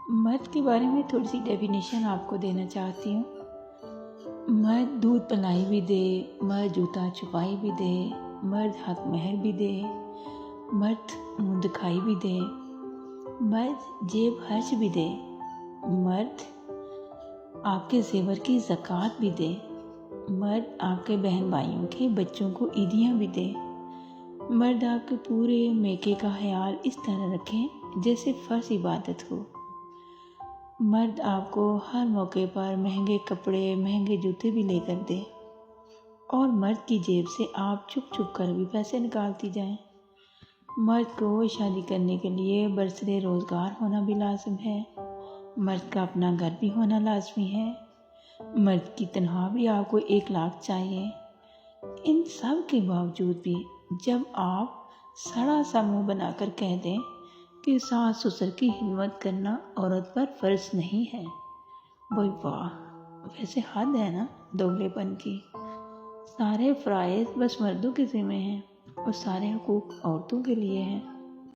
مرد کے بارے میں تھوڑی سی ڈیفینیشن آپ کو دینا چاہتی ہوں۔ مرد دودھ پلائی بھی دے، مرد جوتا چھپائی بھی دے، مرد حق مہر بھی دے، مرد منہ دکھائی بھی دے، مرد جیب خرچ بھی دے، مرد آپ کے زیور کی زکوٰۃ بھی دے، مرد آپ کے بہن بھائیوں کے بچوں کو عیدیاں بھی دے، مرد آپ کے پورے میکے کا خیال اس طرح رکھیں جیسے فرض عبادت ہو، مرد آپ کو ہر موقع پر مہنگے کپڑے مہنگے جوتے بھی لے کر دے، اور مرد کی جیب سے آپ چھپ چھپ کر بھی پیسے نکالتی جائیں۔ مرد کو شادی کرنے کے لیے برسر روزگار ہونا بھی لازم ہے، مرد کا اپنا گھر بھی ہونا لازمی ہے، مرد کی تنخواہ بھی آپ کو 1,00,000 چاہیے۔ ان سب کے باوجود بھی جب آپ سڑا سا منہ بنا کر کہہ دیں کہ ساس سسر کی خدمت کرنا عورت پر فرض نہیں ہے، بھائی واہ، ویسے حد ہے نا دوگلے پن کی۔ سارے فرائض بس مردوں کے ذمہ ہیں اور سارے حقوق عورتوں کے لیے ہیں۔